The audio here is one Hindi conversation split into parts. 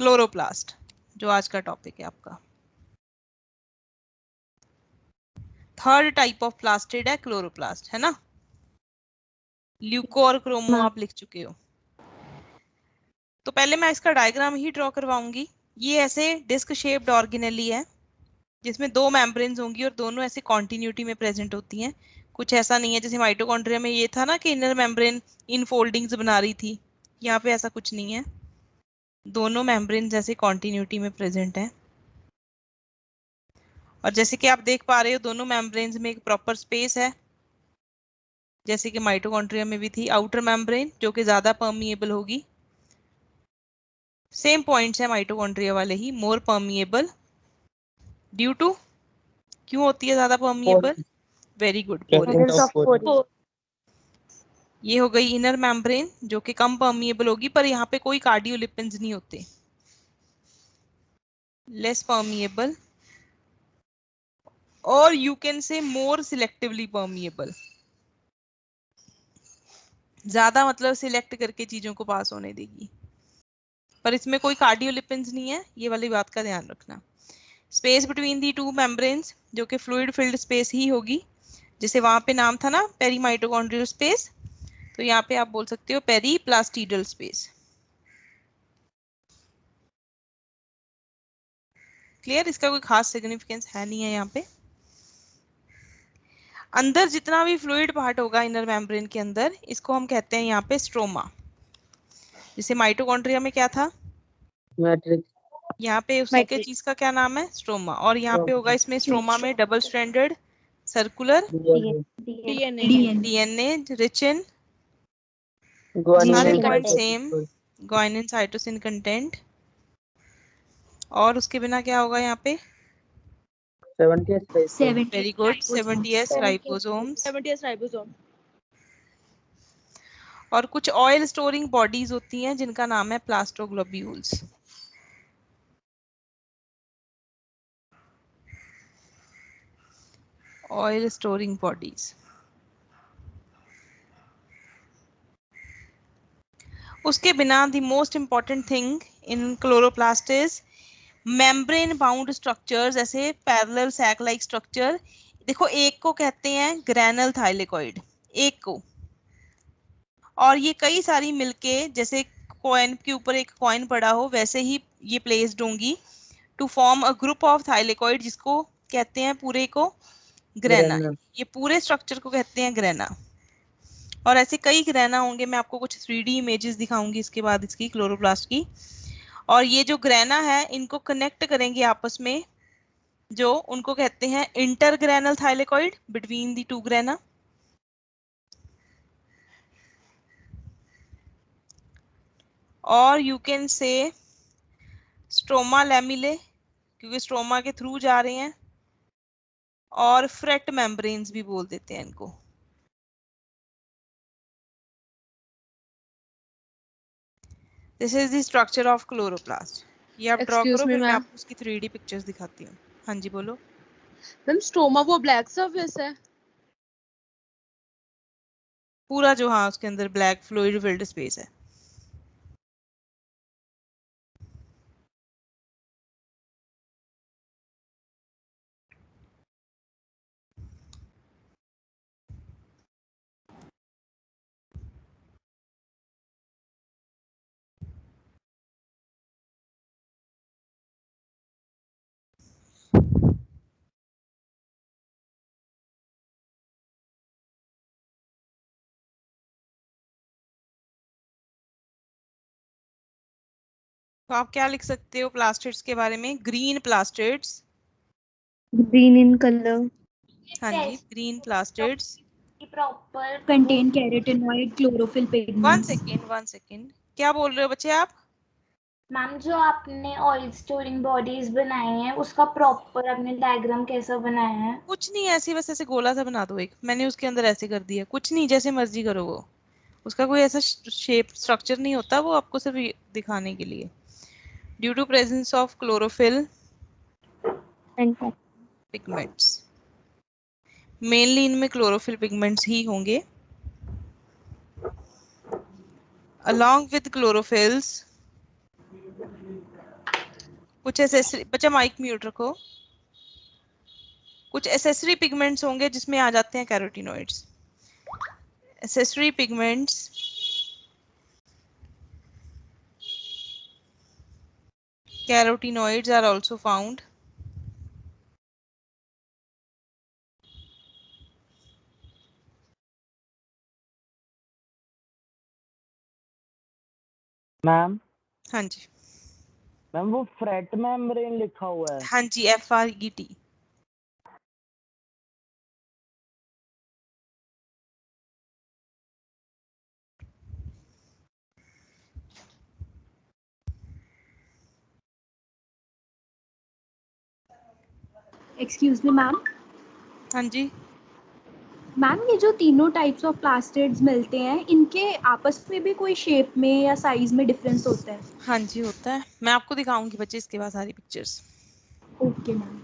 क्लोरोप्लास्ट जो आज का टॉपिक है आपका। थर्ड टाइप ऑफ प्लास्टिड है क्लोरोप्लास्ट, है ना। ल्यूको और क्रोमो आप लिख चुके हो। तो पहले मैं इसका डायग्राम ही ड्रॉ करवाऊंगी। ये ऐसे डिस्क शेप्ड ऑर्गेनेली है जिसमें दो मेम्ब्रेन्स होंगी और दोनों ऐसे कॉन्टिन्यूटी में प्रेजेंट होती हैं। कुछ ऐसा नहीं है जैसे माइटोकॉन्ड्रिया में ये था ना कि इनर मेम्ब्रेन इन फोल्डिंग्स बना रही थी, यहाँ पे ऐसा कुछ नहीं है। दोनों मेम्ब्रेन्स ऐसे कॉन्टिन्यूटी में प्रेजेंट हैं। और जैसे कि आप देख पा रहे हो दोनों मेम्ब्रेन्स में एक प्रॉपर स्पेस है, जैसे कि माइटोकॉन्ड्रिया में भी थी। आउटर मेम्ब्रेन जो कि ज्यादा परमिएबल होगी, सेम पॉइंट्स है माइटोकॉन्ड्रिया वाले ही, मोर परमिएबल ड्यू टू, क्यों होती है ज्यादा परमिएबल? Very good, पोरेस। ये हो गई इनर मेम्ब्रेन जो कि कम परमिएबल होगी, पर यहाँ पे कोई कार्डियोलिपिन्स नहीं होते, लेस परमिएबल, और यू कैन से मोर सिलेक्टिवली परमिएबल। ज्यादा मतलब सिलेक्ट करके चीजों को पास होने देगी, पर इसमें कोई कार्डियोलिपिन्स नहीं है, ये वाली बात का ध्यान रखना। Space between the to membranes जो कि फ्लूइड फिल्ड स्पेस ही होगी, जैसे वहां पे नाम था ना पेरी माइटोकॉन्ड्रियल स्पेस, तो यहाँ पे आप बोल सकते हो पेरी प्लास्टिडल स्पेस। क्लियर? इसका कोई खास सिग्निफिकेंस है नहीं है यहाँ पे। अंदर जितना भी फ्लूइड पार्ट होगा इनर मेम्ब्रेन के अंदर, इसको हम कहते हैं यहाँ पे स्ट्रोमा। जैसे माइटोकॉन्ड्रिया में क्या था? मैट्रिक्स। यहाँ पे उसी के चीज का क्या नाम है? स्ट्रोमा। और यहाँ पे होगा इसमें स्ट्रोमा में double stranded circular DNA rich in सारे point same guanine cytosine content. और उसके बिना क्या होगा यहाँ पे? 70s very good, 70s ribosomes. और कुछ ऑयल स्टोरिंग बॉडीज होती हैं जिनका नाम है प्लास्टोग्लोब्यूल्स। Oil storing bodies. उसके बिना the most important thing in chloroplast is membrane bound structures, ऐसे पैरेलल सैक लाइक स्ट्रक्चर। देखो एक को कहते हैं ग्रैनल थाइलेकॉइड, एक को, और ये कई सारी मिलके जैसे कॉइन के ऊपर एक कॉइन पड़ा हो वैसे ही ये प्लेस्ड होंगी to form a group of thylakoid, जिसको कहते हैं पूरे को ग्रेना। ये पूरे स्ट्रक्चर को कहते हैं ग्रेना। और ऐसे कई ग्रेना होंगे, मैं आपको कुछ 3D इमेजेस दिखाऊंगी इसके बाद इसकी क्लोरोप्लास्ट की। और ये जो ग्रेना है इनको कनेक्ट करेंगे आपस में, जो उनको कहते हैं intergranal thylakoid, between the two grana. और you can say stroma lamellae, क्योंकि स्ट्रोमा के थ्रू जा रहे हैं, और फ्रेट मेम्ब्रेन्स भी बोल देते हैं इनको। This is the structure of chloroplast. ये आप ड्रॉ करो, फिर मैं आपको उसकी 3D पिक्चर्स दिखाती हूँ। हाँ जी बोलो मैम। स्ट्रोमा वो ब्लैक सरफेस है पूरा जो, हाँ उसके अंदर ब्लैक फ्लूइड फिल्ड स्पेस है। तो आप क्या लिख सकते हो प्लास्टिड्स के बारे में? Green plastids, green in color, हाँ जी green plastids contain carotenoid chlorophyll pigments. One second, क्या बोल रहे हो बच्चे आप? मैम जो आपने ऑयल स्टोरिंग बॉडीज बनाई हैं उसका प्रॉपर आपने डायग्राम कैसा बनाया है? कुछ नहीं, ऐसे बस ऐसे गोला सा बना दो एक, मैंने उसके अंदर ऐसे कर दिया, कुछ नहीं, जैसे मर्जी करो वो, उसका कोई ऐसा शेप स्ट्रक्चर नहीं होता, वो आपको सिर्फ दिखाने के लिए। Due to presence of chlorophyll pigments, mainly इनमें क्लोरोफिल पिगमेंट्स ही होंगे। along with chlorophylls कुछ एसेसरी, बच्चा माइक म्यूट रखो। कुछ एसेसरी पिगमेंट्स होंगे जिसमें आ जाते हैं carotenoids. Accessory pigments carotenoids are also found. Ma'am हाँ जी, मैम वो फ्रेट मेम्ब्रेन लिखा हुआ है। हाँ जी, FRET। Excuse me ma'am. हाँ जी, मैम ये जो तीनों टाइप्स ऑफ प्लास्टिड्स मिलते हैं, इनके आपस में भी कोई शेप में या साइज में डिफरेंस होता है? हाँ जी होता है। मैं आपको दिखाऊंगी बच्चे इसके बाद सारी pictures. Okay ma'am.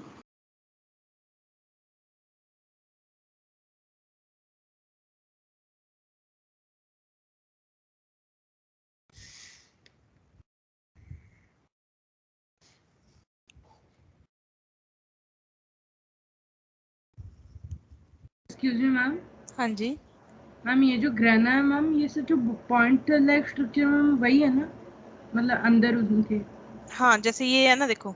Excuse me ma'am. हाँ जी, मैम ये जो ग्रेना है मैम, ये सब जो पॉइंट लाइक स्ट्रक्चर मैम वही है ना, मतलब अंदर उनके? हाँ जैसे ये है ना, देखो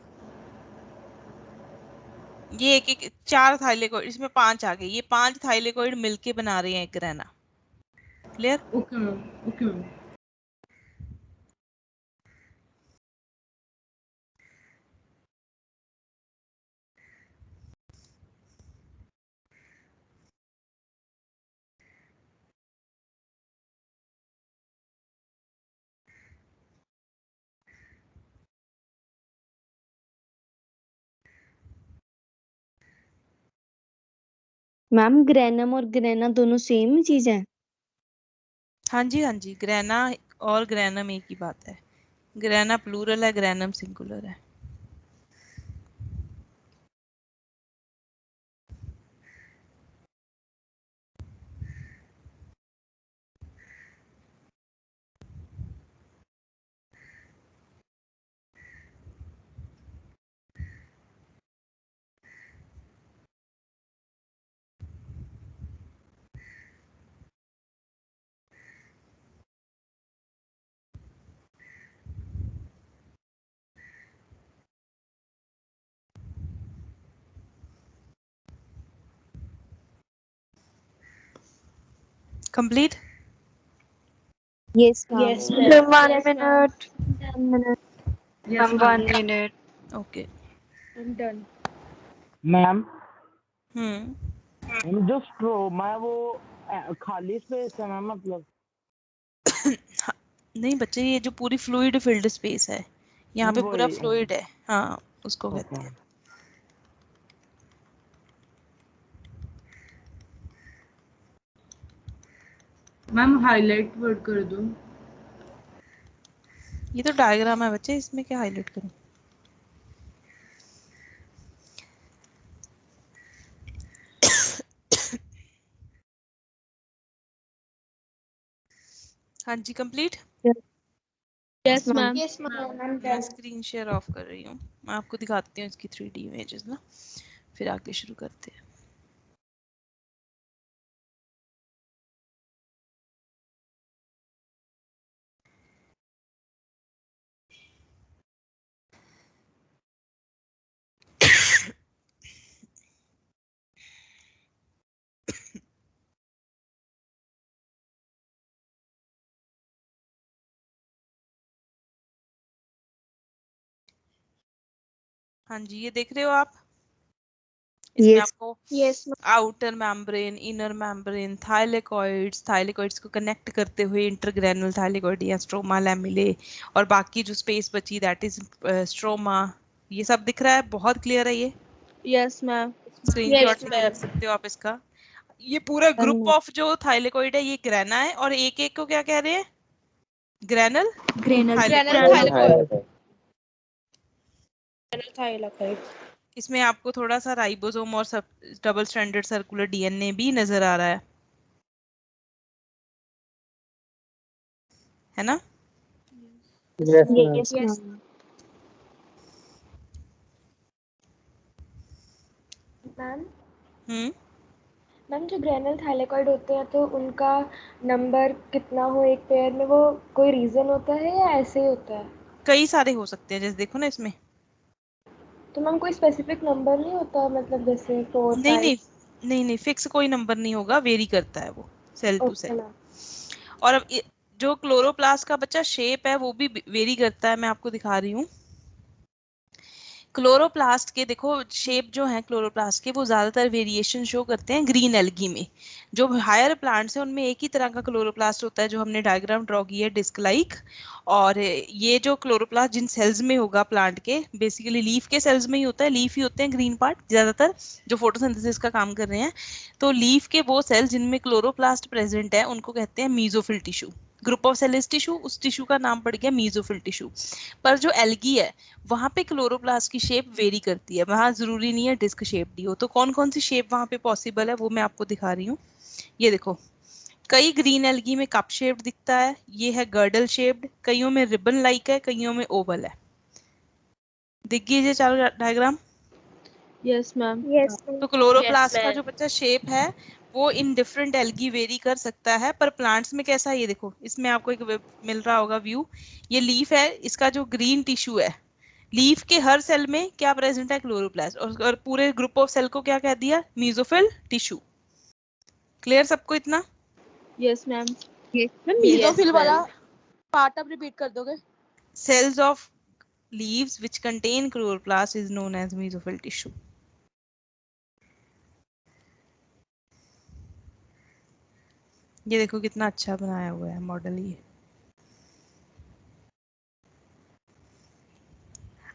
ये एक एक 4 थाइलेकोइड, इसमें 5 आ गए, ये 5 थाइलेकोइड मिलके बना रहे हैं एक grana. Clear? Okay ma'am, okay ma'am. Ma'am granum और ग्रेना दोनों सेम चीज है? हाँ जी, हाँ जी, ग्रेना और ग्रेनम एक ही बात है। ग्रेना प्लूरल है, ग्रेनम सिंगुलर है। Complete? Yes ma'am. Yes, ma'am. 1 minute, 10 minutes, yes ma'am ma'am. 1 minute। Okay. I'm done. Ma'am hmm. जो स्ट्रोमा है वो खाली स्पेस है मैम, मतलब? हाँ, नहीं बच्चे, ये जो पूरी फ्लूइड फिल्ड स्पेस है, यहाँ पे पूरा वही। फ्लूइड है। हाँ, उसको कहते ओके। हैं। मैम हाईलाइट वर्ड कर दो। ये तो डायग्राम है बच्चे, इसमें क्या हाईलाइट करूं? हाँ जी, complete? Yes ma'am. Yes, ma'am. I'm मैं done. स्क्रीन शेयर ऑफ कर रही हूँ, मैं आपको दिखाती हूँ इसकी 3D इमेजेस ना, फिर आगे शुरू करते हैं। हाँ जी, ये देख रहे हो आप? इसमें यस। आपको Yes, ma'am. Outer membrane, inner membrane, thylakoids को कनेक्ट करते हुए इंटरग्रेनुलर थाइलेकॉइड या स्ट्रोमा लैमेले, और बाकी जो स्पेस बची दैट इज स्ट्रोमा। ये सब दिख रहा है? बहुत क्लियर है ये? Yes ma'am. स्क्रीनशॉट लेके रख सकते हो आप इसका। ये पूरा ग्रुप मैम ऑफ जो थाइलेकॉइड है ये ग्रेना है, और एक एक को क्या कह रहे हैं? Granal Granule. थाइलेकॉइड। थाइलेकॉइड। इसमें आपको थोड़ा सा राइबोसोम और डबल स्ट्रैंडेड सर्कुलर डीएनए भी नजर आ रहा है ना? Yes ma'am. Yes Yes. Ma'am. Hmm ma'am जो ग्रेनल थाइलेकॉइड होते हैं तो उनका नंबर कितना हो एक पेयर में, वो कोई रीजन होता है या ऐसे ही होता है? कई सारे हो सकते हैं, जैसे देखो ना इसमें। तो मैम कोई स्पेसिफिक नंबर नहीं होता, मतलब जैसे 4 नहीं 5? नहीं नहीं नहीं, फिक्स कोई नंबर नहीं होगा, वेरी करता है वो cell to okay cell. Ma'am. और अब जो क्लोरोप्लास्ट का बच्चा शेप है वो भी वेरी करता है, मैं आपको दिखा रही हूँ। क्लोरोप्लास्ट के देखो शेप जो है क्लोरोप्लास्ट के, वो ज्यादातर वेरिएशन शो करते हैं ग्रीन एल्गी में। जो हायर प्लांट्स हैं उनमें एक ही तरह का क्लोरोप्लास्ट होता है, जो हमने डायग्राम ड्रॉ किया है डिस्क लाइक। और ये जो क्लोरोप्लास्ट जिन सेल्स में होगा प्लांट के, बेसिकली लीफ के सेल्स में ही होता है, लीफ ही होते हैं ग्रीन पार्ट ज्यादातर जो फोटोसिंथेसिस का काम कर रहे हैं। तो लीफ के वो सेल्स जिनमें क्लोरोप्लास्ट प्रेजेंट है उनको कहते हैं mesophyll tissue. Group of cell is tissue, उस टिश्यू का नाम पड़ गया मीजोफिल टिश्यू। पर जो एल्गी है वहां पे क्लोरोप्लास्ट की शेप वेरी करती है, वहां जरूरी नहीं है डिस्क शेप दी हो। तो कौन कौन सी शेप वहां पे पॉसिबल है वो मैं आपको दिखा रही हूँ। ये देखो, कई ग्रीन एल्गी में कप शेप्ड दिखता है, ये है गर्डल शेप्ड, कईयों में रिबन लाइक है, कईयों में ओवल है। दिख गई ये चारों डायग्राम। Yes ma'am. यस तो क्लोरोप्लास्ट Yes, का ma'am. जो बच्चा शेप है वो इन डिफरेंट एल्गी वेरी कर सकता है, पर प्लांट्स में कैसा है ये देखो, इसमें आपको एक मिल रहा होगा व्यू। ये लीफ है, इसका जो ग्रीन टिश्यू है, लीफ के हर सेल में क्या प्रेजेंट है क्लोरोप्लास्ट, और पूरे ग्रुप ऑफ सेल को क्या कह दिया, मीजोफिल टिश्यू। क्लियर सबको इतना? Yes ma'am. Ma'am Yes, mesophyll वाला ma'am. पार्ट आप रिपीट कर दोगे? Cells of leaves which contain chloroplast is known as mesophyll tissue. ये देखो कितना अच्छा बनाया हुआ है मॉडल ये।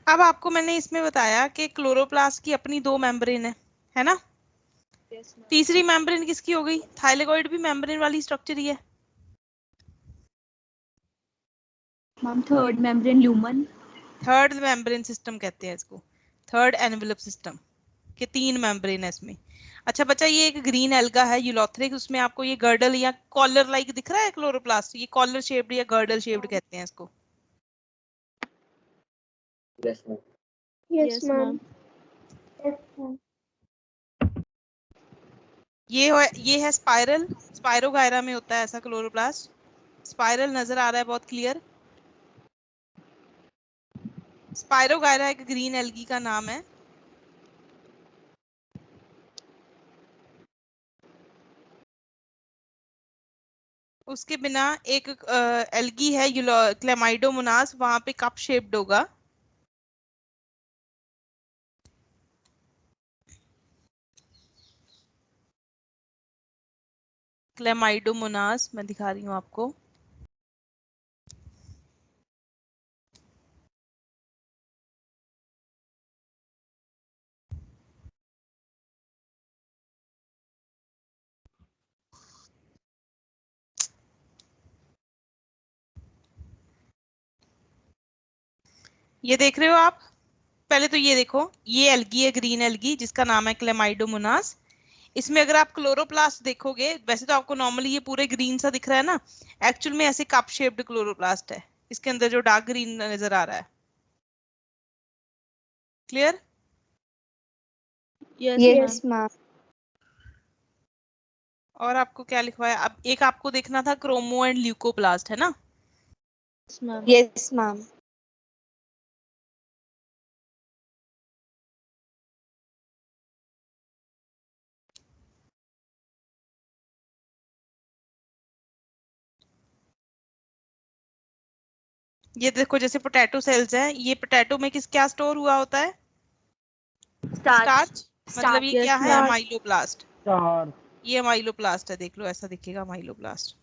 अब आपको मैंने इसमें बताया कि क्लोरोप्लास्ट की अपनी दो मेम्ब्रेन है ना? Yes, ma'am. तीसरी मेम्ब्रेन किसकी हो गई? थाइलेकॉइड भी मेम्ब्रेन वाली स्ट्रक्चर ही है। Ma'am third membrane lumen. Third membrane system कहते हैं इसको, थर्ड एनवेलप सिस्टम के 3 मेम्ब्रेन है इसमें। अच्छा बच्चा, ये एक ग्रीन एल्गा है यूलोथ्रिक, उसमें आपको ये गर्डल या कॉलर लाइक दिख रहा है क्लोरोप्लास्ट, ये कॉलर शेप्ड या गर्डल शेप्ड कहते हैं इसको। Yes Yes, ma'am. ma'am. ये है स्पाइरल, स्पाइरोगायरा में होता है ऐसा क्लोरोप्लास्ट। स्पाइरल नजर आ रहा है बहुत क्लियर? स्पाइरोगायरा एक ग्रीन एल्गी का नाम है। उसके बिना एक एल्गी है क्लेमाइडोमोनास, वहां पे कप शेप्ड होगा। क्लेमाइडोमोनास मैं दिखा रही हूँ आपको। ये देख रहे हो आप? पहले तो ये देखो, ये एल्गी है ग्रीन एल्गी जिसका नाम है क्लेमाइडोमोनास। इसमें अगर आप क्लोरोप्लास्ट देखोगे, वैसे तो आपको नॉर्मली ये पूरे ग्रीन सा दिख रहा है ना, एक्चुअल में ऐसे कप शेप्ड क्लोरोप्लास्ट है इसके अंदर जो डार्क ग्रीन नजर आ रहा है। Clear? Yes, yes ma'am. Ma'am. और आपको क्या लिखवाया? अब एक आपको देखना था क्रोमो एंड ल्यूकोप्लास्ट, है ना? Yes, ma'am. Yes ma'am. ये देखो जैसे पोटैटो सेल्स हैं, ये पोटैटो में क्या स्टोर हुआ होता है? स्टार्च। मतलब ये Yes, क्या है? ma'am. अमाइलोप्लास्ट। चार। ये अमाइलोप्लास्ट है, देख लो ऐसा दिखेगा अमाइलोप्लास्ट।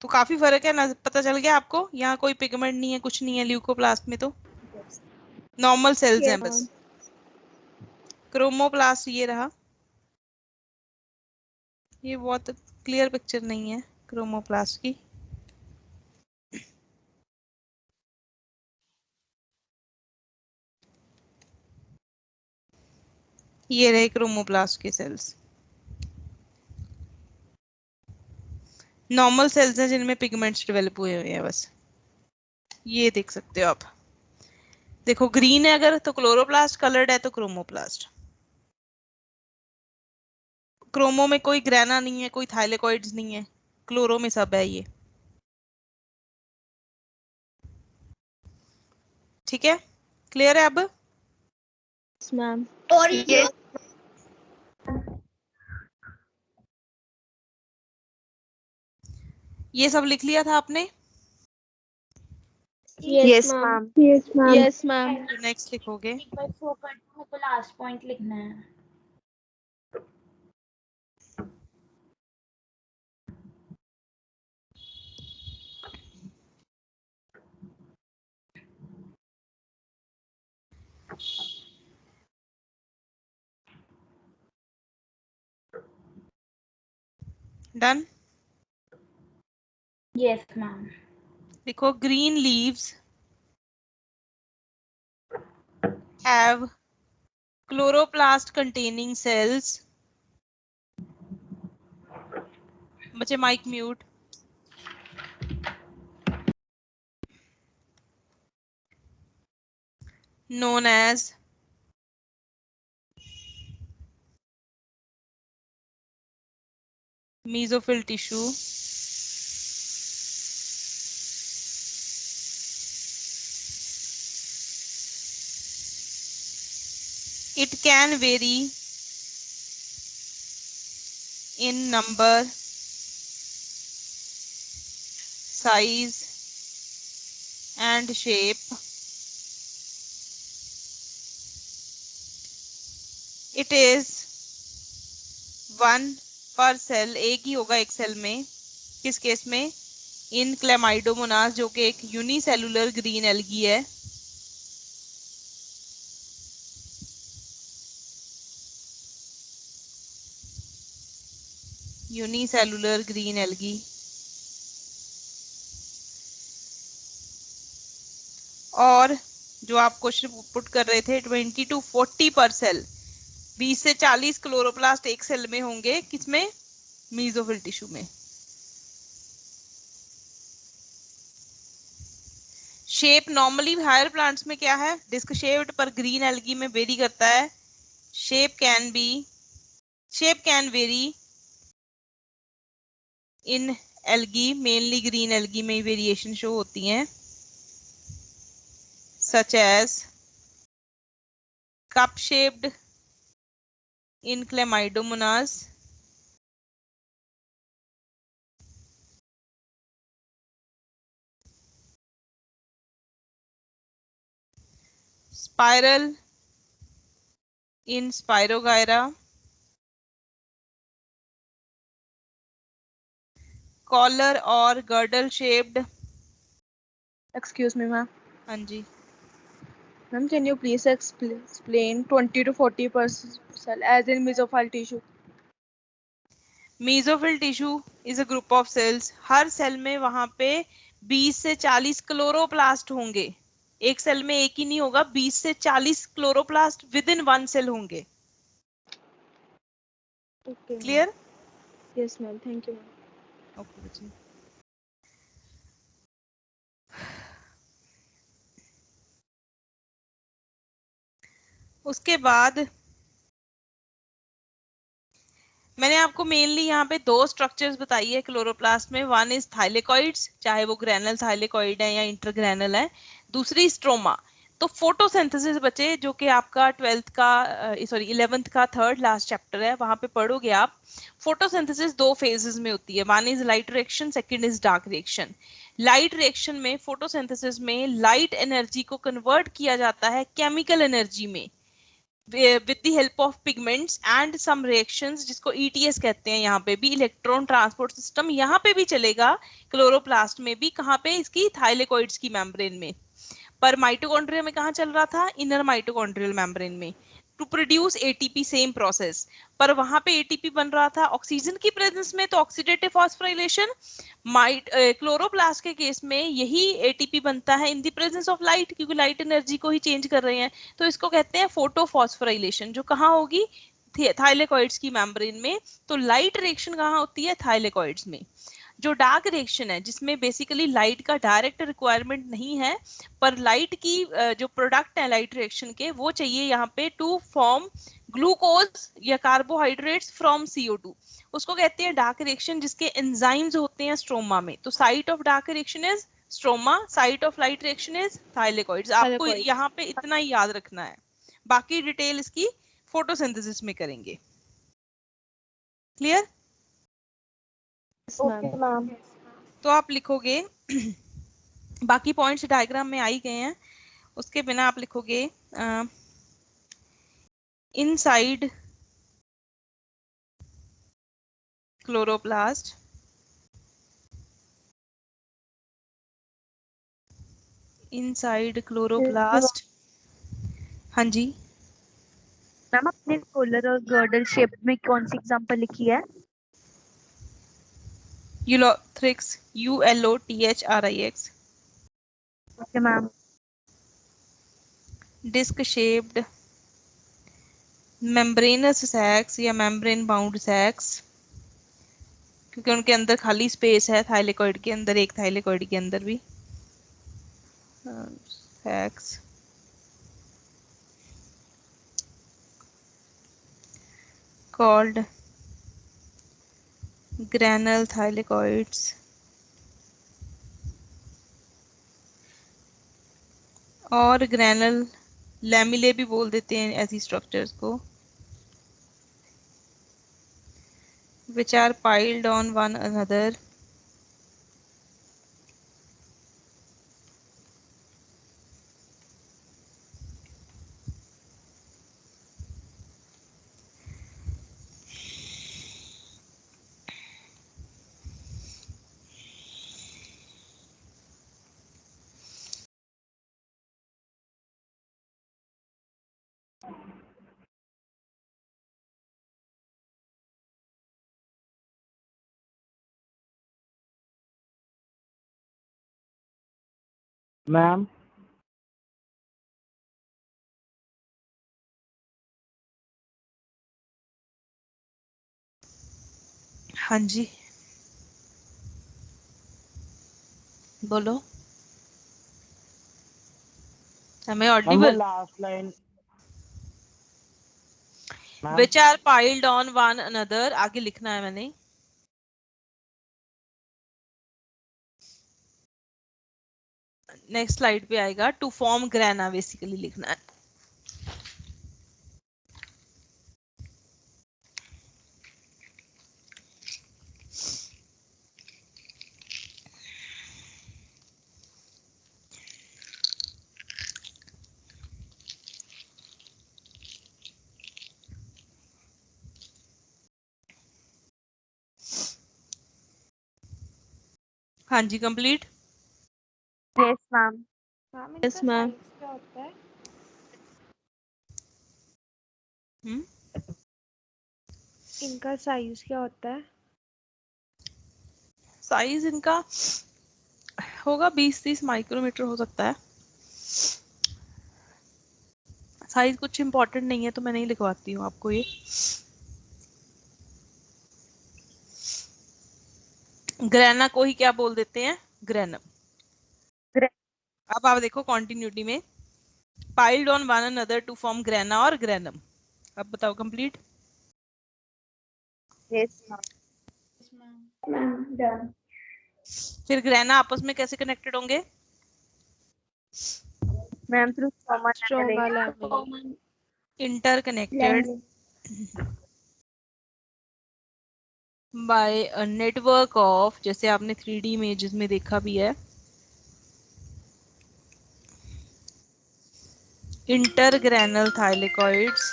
तो काफी फर्क है ना, पता चल गया आपको? यहाँ कोई पिगमेंट नहीं है, कुछ नहीं है ल्यूकोप्लास्ट में, तो नॉर्मल सेल्स हैं बस। क्रोमोप्लास्ट ये रहा। ये बहुत क्लियर पिक्चर नहीं है क्रोमोप्लास्ट की। ये रहे क्रोमोप्लास्ट के सेल्स। नॉर्मल सेल्स हैं जिनमें पिगमेंट्स डेवलप हुए हुए हैं बस, ये देख सकते हो आप। देखो ग्रीन है अगर तो क्लोरोप्लास्ट, कलर्ड है तो क्रोमोप्लास्ट। क्रोमो में कोई ग्रेना नहीं है, कोई थाइलेकोइड्स नहीं है, क्लोरो में सब है ये। ठीक है, क्लियर है अब? Yes ma'am. और ये ये सब लिख लिया था आपने? Yes ma'am. Yes ma'am. Yes ma'am. तो नेक्स्ट लिखोगे एक बार शो कर दो, मेरे को लास्ट पॉइंट लिखना है। डन। Yes ma'am. देखो green leaves have chloroplast containing cells, बच्चे mic mute, known as mesophyll tissue. It can vary in number, size and shape. It is one per cell, एक ही होगा एक सेल में। किस केस में? इन क्लेमाइडोमोनास, जो कि एक यूनिसेलुलर ग्रीन एल्गी है। Unicellular green algae. और जो आप क्वेश्चन पुट कर रहे थे 20 to 40 पर सेल, 20 से 40 क्लोरोप्लास्ट एक सेल में होंगे। किसमें? मीजोफिल टिश्यू में। शेप नॉर्मली हायर प्लांट्स में क्या है? डिस्क शेप्ड, पर ग्रीन एल्गी में वेरी करता है। Shape can vary in algae, mainly green algae में वेरिएशन शो होती हैं, such as cup shaped in Chlamydomonas, spiral in Spirogyra, collar और girdle shaped। Excuse me ma'am. हाँ जी। Ma'am, can you please explain 20 to 40% as in mesophyll tissue? Mesophyll tissue is a group of cells. हर सेल में वहां पे 20 से 40 क्लोरोप्लास्ट होंगे। एक सेल में एक ही नहीं होगा, 20 से 40 chloroplast within one cell होंगे। Okay. क्लियर? Yes ma'am, thank you ma'am. Okay बच्चे। उसके बाद मैंने आपको मेनली यहाँ पे दो स्ट्रक्चर्स बताई है क्लोरोप्लास्ट में। वन इज थाइलेकॉइड्स, चाहे वो ग्रैनल थाइलेकॉइड है या इंटरग्रैनल है। दूसरी स्ट्रोमा। तो फोटोसिंथेसिस बच्चे, जो कि आपका 11th का थर्ड लास्ट चैप्टर है, वहां पे पढ़ोगे आप। फोटोसिंथेसिस दो फेजेस में होती है। One is light reaction, second is dark reaction. Light reaction में, फोटोसिंथेसिस में लाइट एनर्जी को कन्वर्ट किया जाता है केमिकल एनर्जी में with the help of pigments and some reactions, जिसको ETS कहते हैं। यहाँ पे भी इलेक्ट्रॉन ट्रांसपोर्ट सिस्टम यहाँ पे भी चलेगा, क्लोरोप्लास्ट में भी। कहाँ पे? इसकी थाइलेकॉइड्स की मेम्ब्रेन में। पर माइटोकॉन्ड्रिया में कहाँ चल रहा था? इनर माइटोकॉन्ड्रियल मेम्ब्रेन में, to produce ATP, same process. पर वहां पे एटीपी बन रहा था ऑक्सीजन की प्रेजेंस में, तो ऑक्सीडेटिव फॉस्फोराइलेशन। क्लोरोप्लास्ट के केस में यही एटीपी बनता है in the presence of light, क्योंकि लाइट एनर्जी को ही चेंज कर रहे हैं। तो इसको कहते हैं फोटोफॉस्फोराइलेशन, जो कहाँ होगी? थाइलेकॉइड्स की मेम्ब्रेन में। तो लाइट रिएक्शन कहाँ होती है? थाइलेकॉइड्स में। जो डार्क रिएक्शन है जिसमें बेसिकली लाइट का डायरेक्ट रिक्वायरमेंट नहीं है, पर लाइट की जो प्रोडक्ट है लाइट रिएक्शन के वो चाहिए यहाँ पे टू फॉर्म ग्लूकोज या कार्बोहाइड्रेट्स फ्रॉम CO2, उसको कहते हैं डार्क रिएक्शन, जिसके एंजाइम्स होते हैं स्ट्रोमा में। तो site of dark reaction is stroma, site of light reaction is thylakoids. आपको Thylakoid. यहाँ पे इतना ही याद रखना है, बाकी डिटेल इसकी फोटोसिंथेसिस में करेंगे। Clear? Yes, okay ma'am. Ma'am. तो आप लिखोगे बाकी पॉइंट्स डायग्राम में आ ही गए हैं, उसके बिना आप लिखोगे इनसाइड क्लोरोप्लास्ट इनसाइड क्लोरोप्लास्ट। हाँ जी, मैम आपने पोलर और गर्डल शेप में कौन सी एग्जांपल लिखी है? Ulothrix, ULOTHRIX, okay ma'am. Disc shaped membranous sacs या मेम्ब्रेन बाउंड सैक्स, क्योंकि उनके अंदर खाली स्पेस है, थाइलेकॉइड के अंदर, एक थाइलेकॉइड के अंदर भी सैक्स। called granule thylakoids और ग्रैनल लैमिले भी बोल देते हैं ऐसी स्ट्रक्चर्स को, which are piled on one another ma'am हाँ जी बोलो, हमें मैम वो Audible. Last line ma'am which are piled on one another आगे लिखना है मैंने। नेक्स्ट स्लाइड पे आएगा, टू फॉर्म ग्रेना बेसिकली लिखना है। हाँ जी complete. Yes ma'am. Ma'am Yes, इनका ma'am. साइज क्या होता है? इनका साइज क्या होता है? साइज इनका होगा 20-30 माइक्रोमीटर हो सकता है। साइज कुछ इंपॉर्टेंट नहीं है तो मैं नहीं लिखवाती हूँ आपको ये। ग्रेना को ही क्या बोल देते हैं? ग्रेनम। अब आप देखो कॉन्टिन्यूटी में, piled on one another to form grana और ग्रेनम। अब बताओ कंप्लीट। Yes ma'am done. फिर ग्रेना आपस में कैसे कनेक्टेड होंगे? Ma'am through stroma stroma lamellae. Lamellae. Interconnected by a network of, जैसे आपने 3D इमेजेस में देखा भी है, इंटरग्रेनल थाइलेकॉइड्स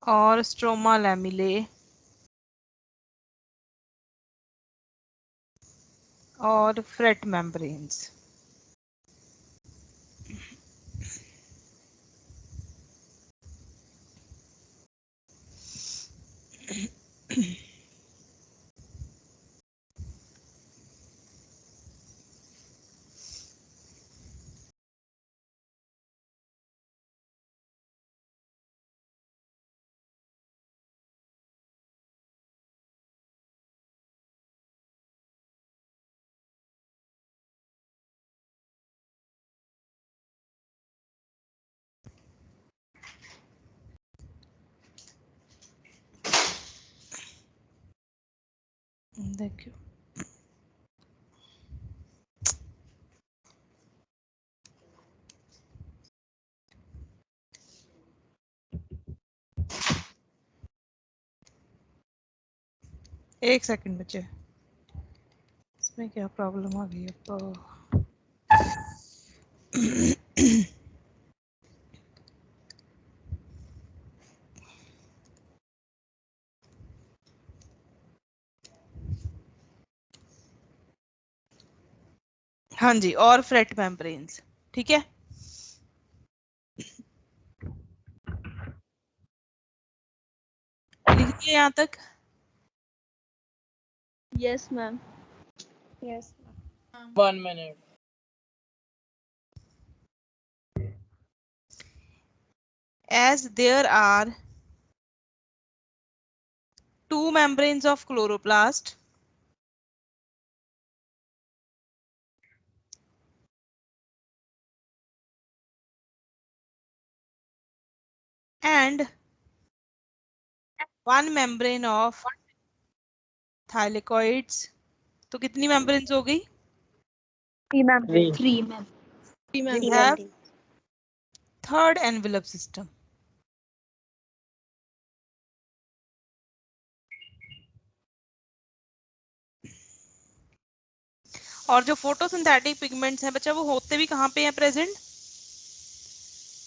और स्ट्रोमा लैमिले और फ्रेट मेम्ब्रेन्स। Thank you. एक सेकंड बच्चे, इसमें क्या प्रॉब्लम आ गई अब तो। हाँ जी, और फ्रेट मेम्ब्रेन्स, ठीक है। लिख दिया यहाँ तक? Yes, ma'am. Yes. 1 minute. As there are two membranes of chloroplast, and one membrane of thylakoids, तो कितनी membranes हो गई? 3 ma'am. 3 ma'am. They have third envelope system. और जो फोटोसिंथेटिक पिगमेंट्स हैं बच्चा, वो होते भी कहाँ पे हैं present?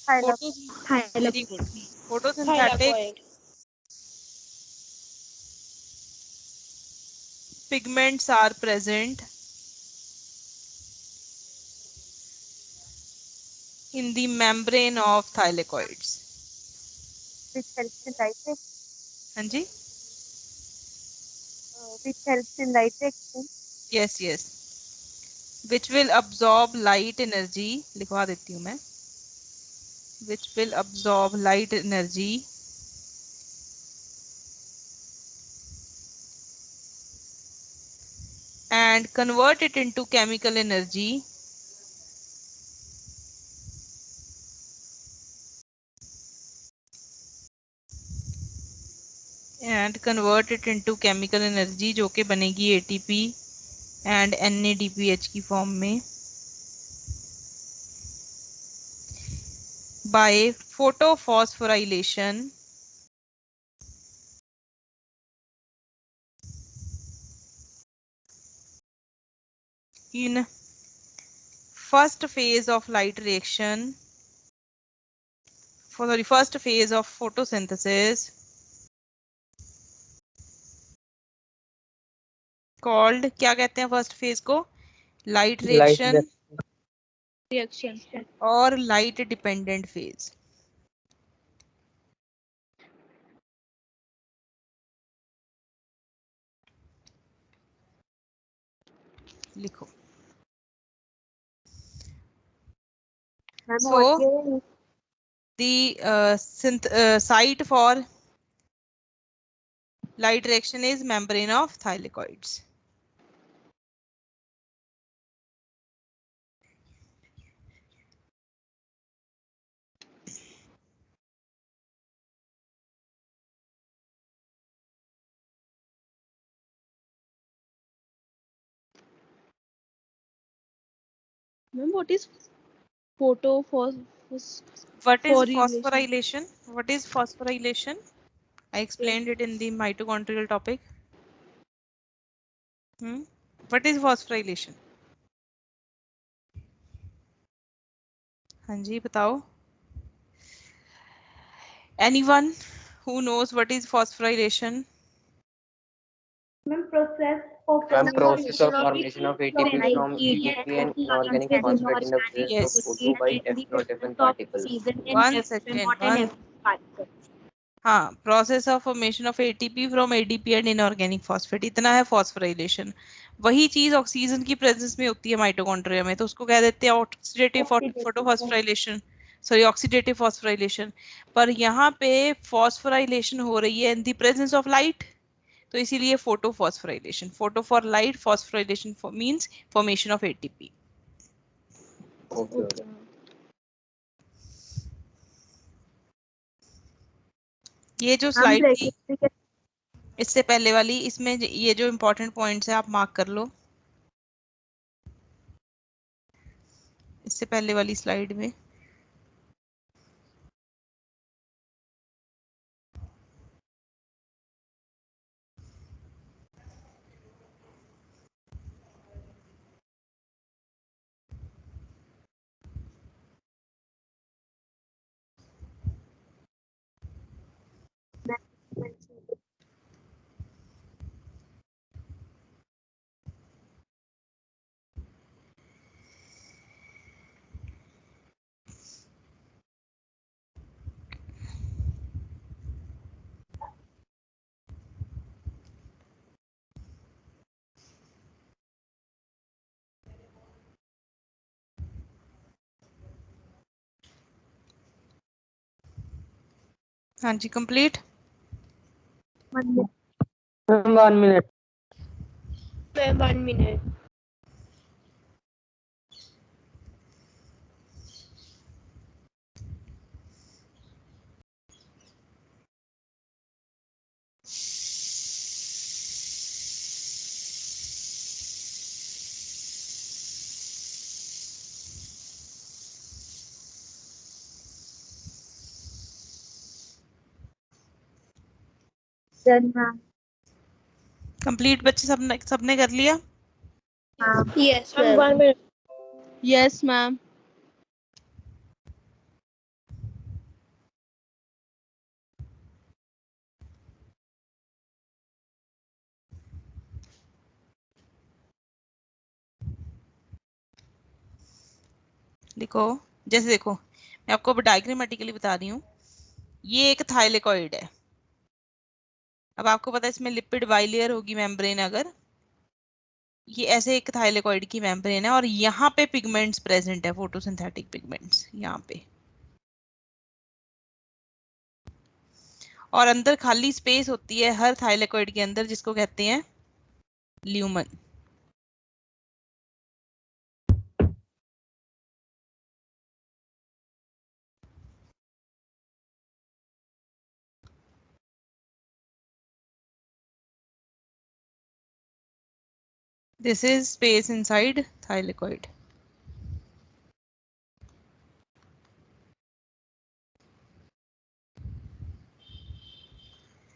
Very good. Photosynthetic pigments are present in the membrane of thylakoids. Which helps in light reaction. हाँ जी, Which helps in light reaction. yes yes, which will absorb light energy, लिखवा देती हूँ मैं, which will absorb light energy and convert it into chemical energy जो कि बनेगी ATP and NADPH की फॉर्म में by photophosphorylation in first phase of light reaction, for the first phase of photosynthesis called, क्या कहते हैं फर्स्ट फेज को? लाइट रिएक्शन और लाइट डिपेंडेंट फेज। लिखो। So the site for light reaction is membrane of thylakoids. Ma'am, what is photophos? What is Phosphorylation. phosphorylation? What is phosphorylation? I explained it in the mitochondrial topic. What is phosphorylation? हाँ जी बताओ। Anyone who knows what is phosphorylation? process of Process of formation of ATP from ADP and inorganic phosphate in the presence Yes. of O2 by F0F1 particles. 1 second. हाँ, process of formation of ATP from ADP and inorganic phosphate, इतना है फॉस्फोराइलेशन। वही चीज ऑक्सीजन की प्रेजेंस में होती है माइटोकॉन्ड्रिया में, तो उसको कह देते हैं oxidative photophosphorylation, sorry oxidative phosphorylation. पर यहाँ पे फॉस्फोराइलेशन हो रही है in the presence of light, तो इसीलिए photophosphorylation. Photo for light, phosphorylation means formation of ATP. Okay. ये जो स्लाइड थी, इससे पहले वाली, इसमें ये जो इम्पोर्टेंट पॉइंट्स है आप मार्क कर लो, इससे पहले वाली स्लाइड में। हाँ जी, complete. 1 minute. 1 minute. Done, ma'am. Complete बच्चे, सबने कर लिया? Yes, ma'am. 1 minute. Yes, ma'am. देखो, जैसे देखो मैं आपको डायग्रामेटिकली बता रही हूँ, ये एक थाइलेकॉइड है। अब आपको पता है इसमें लिपिड बाइलेयर होगी मेम्ब्रेन, अगर ये ऐसे एक थाइलेकॉइड की मेम्ब्रेन है और यहाँ पे पिगमेंट्स प्रेजेंट है, फोटोसिंथेटिक पिगमेंट्स यहाँ पे, और अंदर खाली स्पेस होती है हर थाइलेकॉइड के अंदर, जिसको कहते हैं lumen. This is space inside thylakoid.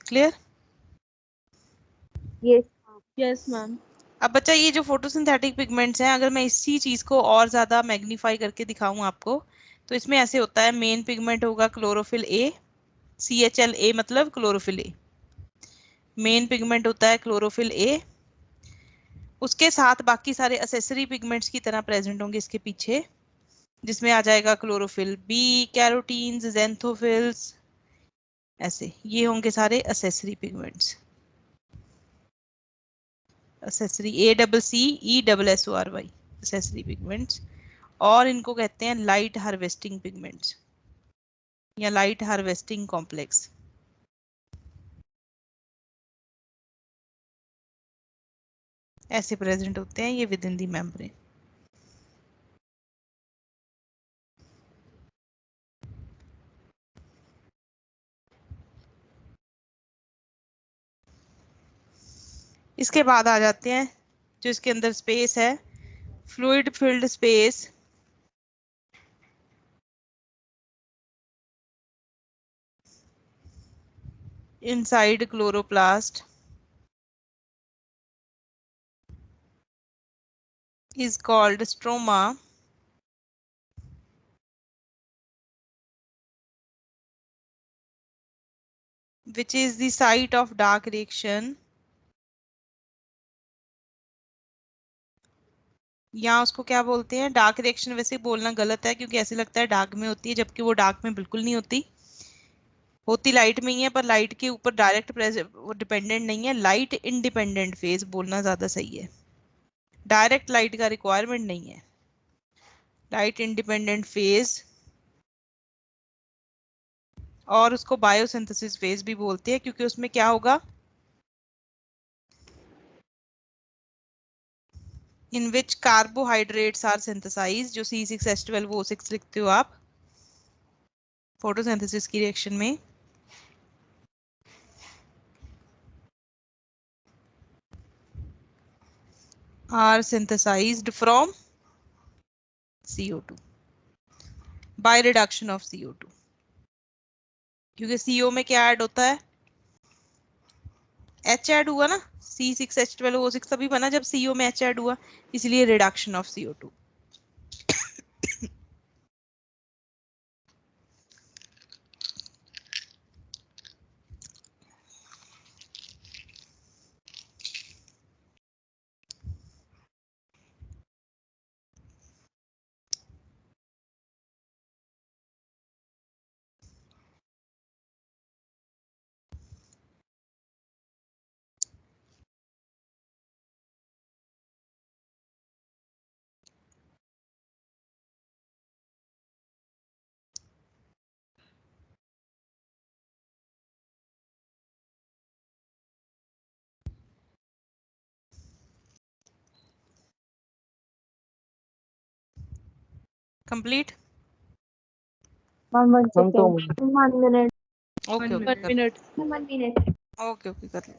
Clear? Yes. Yes, ma'am. अब बच्चा, ये जो फोटोसिंथेटिक पिगमेंट्स हैं, अगर मैं इसी चीज को और ज्यादा मैग्नीफाई करके दिखाऊं आपको, तो इसमें ऐसे होता है, मेन पिगमेंट होगा क्लोरोफिल ए, CHLA मतलब क्लोरोफिल ए, मेन पिगमेंट होता है क्लोरोफिल ए। उसके साथ बाकी सारे असेसरी पिगमेंट्स की तरह प्रेजेंट होंगे इसके पीछे, जिसमें आ जाएगा क्लोरोफिल बी, कैरोटीन्स, ज़ेंथोफिल्स, ऐसे ये होंगे सारे accessory pigments. Accessory ACCESSORY accessory pigments, और इनको कहते हैं लाइट हार्वेस्टिंग पिगमेंट्स या लाइट हार्वेस्टिंग कॉम्प्लेक्स। ऐसे प्रेजेंट होते हैं ये विद इन दी मेम्ब्रेन। इसके बाद आ जाते हैं जो इसके अंदर स्पेस है, fluid filled space. Inside chloroplast is called stroma, which is the site of dark reaction, यहाँ उसको क्या बोलते हैं, डार्क रिएक्शन। वैसे बोलना गलत है क्योंकि ऐसे लगता है डार्क में होती है, जबकि वो डार्क में बिल्कुल नहीं होती, होती लाइट में ही है, पर लाइट के ऊपर डायरेक्ट वो डिपेंडेंट नहीं है। लाइट इंडिपेंडेंट फेज बोलना ज्यादा सही है, डायरेक्ट लाइट का रिक्वायरमेंट नहीं है, लाइट इंडिपेंडेंट फेज। और उसको बायोसिंथेसिस फेज भी बोलते हैं, क्योंकि उसमें क्या होगा, in which carbohydrates are synthesized, जो C6H12O6 लिखते हो आप फोटोसिंथेसिस की रिएक्शन में। are synthesized from CO2 by reduction of CO2. क्योंकि CO में क्या ऐड होता है, H ऐड हुआ ना, C6H12O6 तभी बना जब CO में H ऐड हुआ, इसलिए reduction of CO2. Complete? One हम second. तो 1 minute. Okay, okay, 1 minute. 1 minute. okay, कर लो.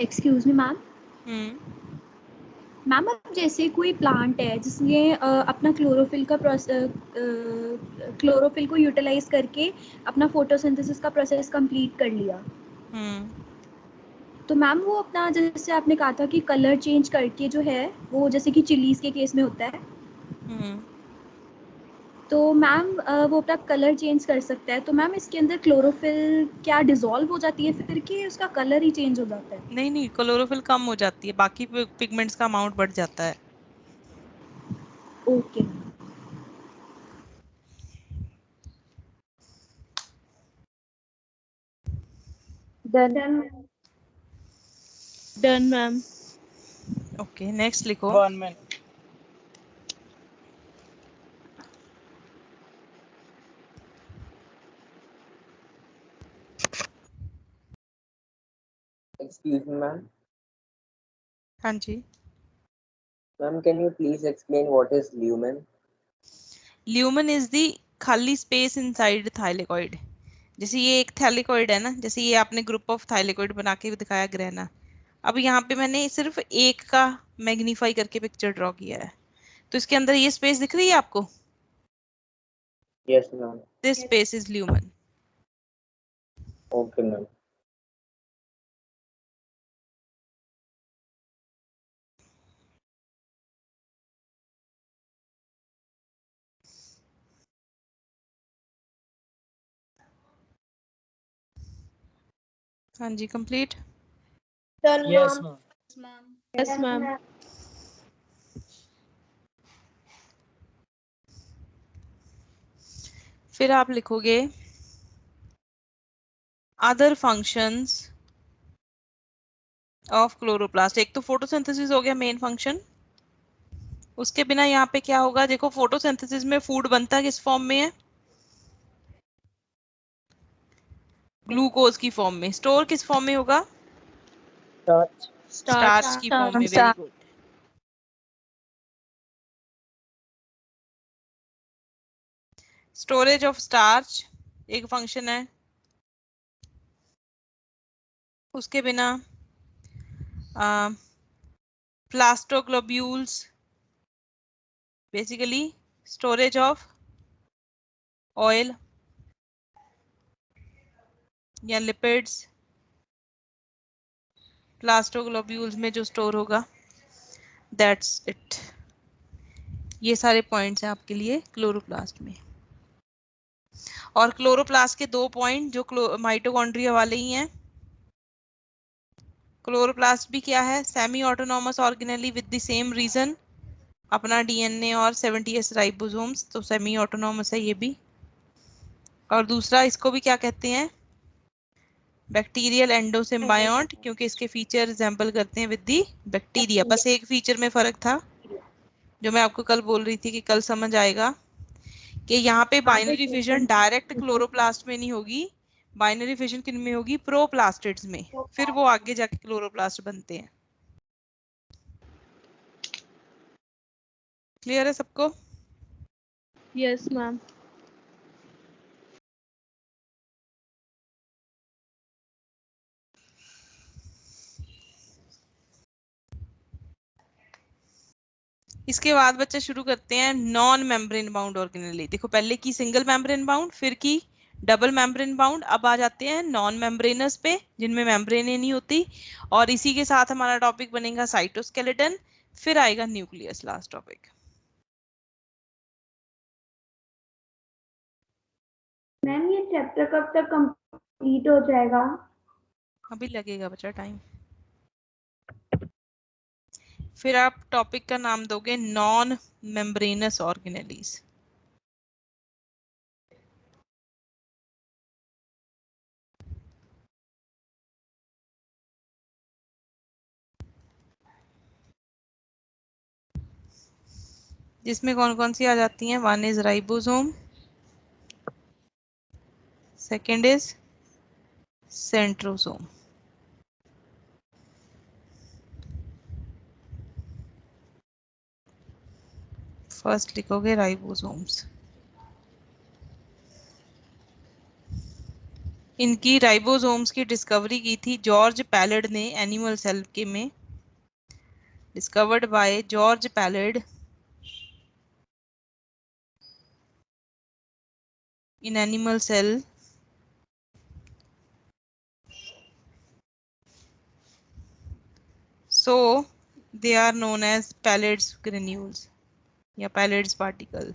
Excuse me ma'am. मैम अब जैसे कोई प्लांट है जिसने अपना क्लोरोफिल का क्लोरोफिल को यूटिलाइज करके अपना फोटोसिंथेसिस का प्रोसेस कंप्लीट कर लिया. तो मैम वो अपना, जैसे आपने कहा था कि कलर चेंज करके जो है वो, जैसे कि चिलीज के केस में होता है, तो मैम वो अपना कलर चेंज कर सकता है. तो मैम इसके अंदर क्लोरोफिल क्या डिसॉल्व हो जाती है फिर, कि उसका कलर ही चेंज हो जाता है? नहीं नहीं, क्लोरोफिल कम हो जाती है, बाकी पिगमेंट्स का अमाउंट बढ़ जाता है. Okay. Done. Done, ma'am. Okay, next लिखो. 1 minute. Excuse me, ma'am. हाँ जी. Ma'am, can you please explain what is lumen? Lumen is the खाली स्पेस इनसाइड थाइलेकॉइड. जैसे ये एक थाइलेकॉइड है ना, जैसे ये आपने ग्रुप ऑफ थाइलेकॉइड बना के दिखाया ग्रेना. अब यहाँ पे मैंने सिर्फ एक का मैग्नीफाई करके पिक्चर ड्रॉ किया है, तो इसके अंदर ये स्पेस दिख रही है आपको? Yes, ma'am. This space is lumen. Okay, ma'am. हाँ जी, complete. Done, Yes, ma'am. ma'am. Yes, ma'am. फिर आप लिखोगे अदर फंक्शंस ऑफ क्लोरोप्लास्ट. एक तो फोटोसिंथेसिस हो गया मेन फंक्शन. उसके बिना यहाँ पे क्या होगा, देखो फोटोसिंथेसिस में फूड बनता है किस फॉर्म में है? ग्लूकोज की फॉर्म में. स्टोर किस फॉर्म में होगा? स्टार्च की फॉर्म में. Very good. Storage of starch एक फंक्शन है. उसके बिना प्लास्टोग्लोब्यूल्स, बेसिकली स्टोरेज ऑफ ऑयल या लिपिड्स, प्लास्टोग्लोब्यूल्स में जो स्टोर होगा. That's it. ये सारे पॉइंट्स हैं आपके लिए क्लोरोप्लास्ट में. और क्लोरोप्लास्ट के 2 पॉइंट जो माइटोकॉन्ड्रिया वाले ही हैं. क्लोरोप्लास्ट भी क्या है? Semi autonomous organelle with the same reason, अपना डीएनए और 70s राइबोसोम्स, तो सेमी ऑटोनॉमस है ये भी. और दूसरा इसको भी क्या कहते हैं? बैक्टीरियल एंडोसिम्बायोट, क्योंकि इसके फीचर रिजेंबल करते हैं विद दी बैक्टीरिया। बस एक फीचर में फर्क था जो मैं आपको कल बोल रही थी कि कल समझ आएगा कि यहाँ पे बाइनरी फिजन डायरेक्ट क्लोरोप्लास्ट में नहीं होगी, बाइनरी फिजन किन में होगी? प्रोप्लास्टिड्स में, फिर वो आगे जाके क्लोरोप्लास्ट बनते हैं। क्लियर है सबको? Yes ma'am. इसके बाद बच्चे शुरू करते हैं नॉन मेम्ब्रेन बाउंड ऑर्गेनेली। देखो पहले की सिंगल मेम्ब्रेन बाउंड, फिर की डबल मेम्ब्रेन बाउंड, अब आ जाते हैं नॉन मेम्ब्रेनस पे जिनमें मेम्ब्रेन नहीं होती। और इसी के साथ हमारा टॉपिक बनेगा साइटोस्केलेटन, फिर आएगा न्यूक्लियस लास्ट टॉपिक। मैम ये चैप्टर कब तक कंप्लीट हो जाएगा? अभी लगेगा बच्चा टाइम। फिर आप टॉपिक का नाम दोगे नॉन मेम्ब्रेनस ऑर्गेनेलीज। जिसमें कौन कौन सी आ जाती हैं? One is ribosome, second is centrosome. First लिखोगे राइबोसोम्स। इनकी राइबोसोम्स की डिस्कवरी की थी जॉर्ज पैलेड ने एनिमल सेल के में, discovered by George pallid in animal cell so they are known as Pallad's granules या Pallad's particle।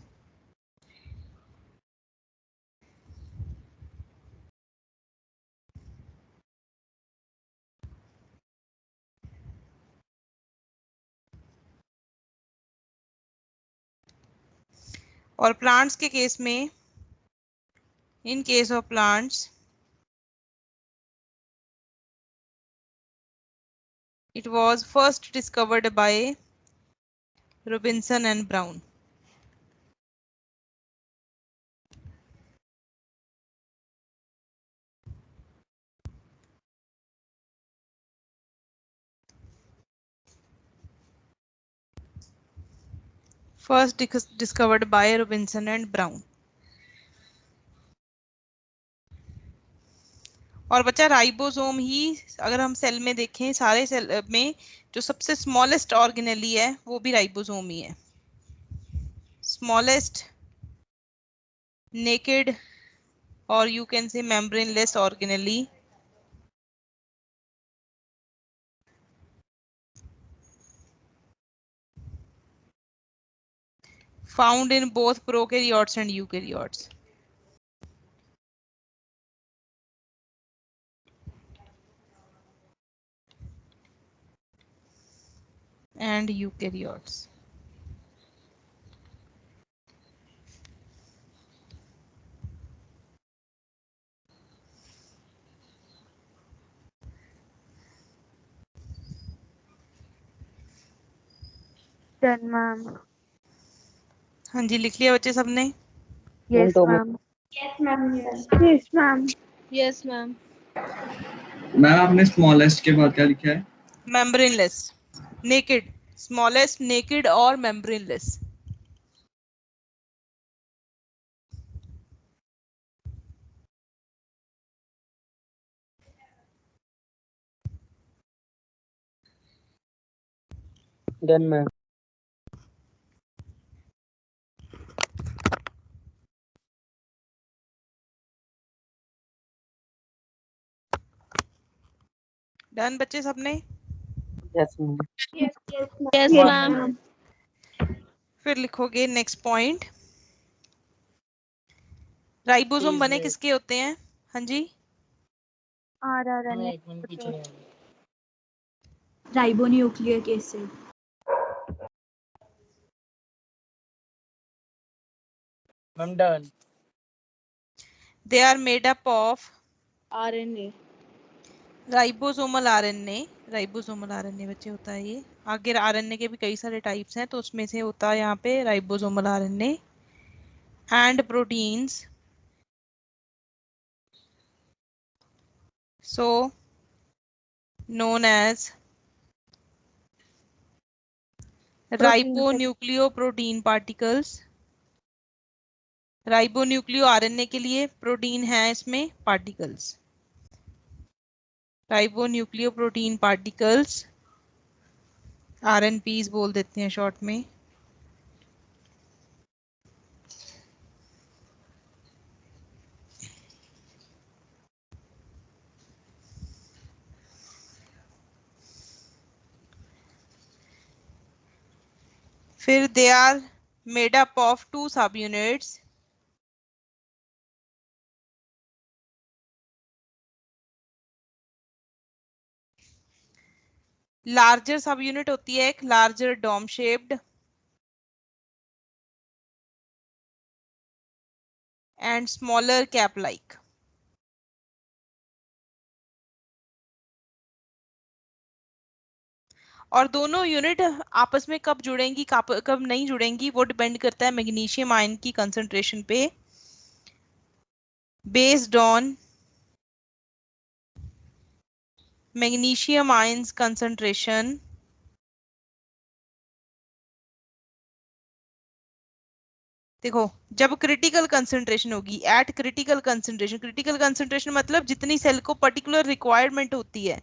और प्लांट्स के केस में, in case of plants it was first discovered by Robinson and Brown। first discovered by Robinson and Brown। और बच्चा राइबोसोम ही, अगर हम सेल में देखें सारे सेल में जो सबसे स्मॉलेस्ट ऑर्गेनेली है वो भी राइबोसोम ही है। स्मॉलेस्ट नेकेड और यू कैन से membraneless organelle found in both prokaryotes and eukaryotes। and eukaryotes। Done ma'am. हाँ जी, लिख लिया बच्चे सबने? Yes ma'am. Yes ma'am. Yes ma'am. Yes ma'am. Ma'am आपने स्मॉलेस्ट के बाद क्या लिखा है? मेम्ब्रेनलेस, नेकेड, स्मॉलेस्ट, नेकेड और मेम्ब्रेनलेस। Done ma'am. डन बच्चे सबने? Yes ma'am. Yes ma'am. फिर लिखोगे नेक्स्ट पॉइंट, राइबोसोम बने किसके होते हैं? हाँ जी, ribonucleic acid. Ma'am done. they are made up of RNA। Ribosomal RNA बच्चे होता है ये। आगे आरएनए के भी कई सारे टाइप्स हैं, तो उसमें से होता है यहाँ पे ribosomal RNA and proteins. So known as ribonucleoprotein particles. Ribonucleo RNA के लिए, प्रोटीन है इसमें पार्टिकल्स। राइबोन्यूक्लियोप्रोटीन पार्टिकल्स, आरएनपीज बोल देते हैं शॉर्ट में। फिर they are made up of 2 subunits. Larger subunit होती है एक, larger dome shaped and smaller cap like. और दोनों यूनिट आपस में कब जुड़ेंगी कब नहीं जुड़ेंगी वो डिपेंड करता है मैग्नीशियम आयन की कंसंट्रेशन पे। Based on magnesium ions concentration, देखो जब क्रिटिकल कंसंट्रेशन होगी, एट क्रिटिकल कंसंट्रेशन मतलब जितनी सेल को पर्टिकुलर रिक्वायरमेंट होती है,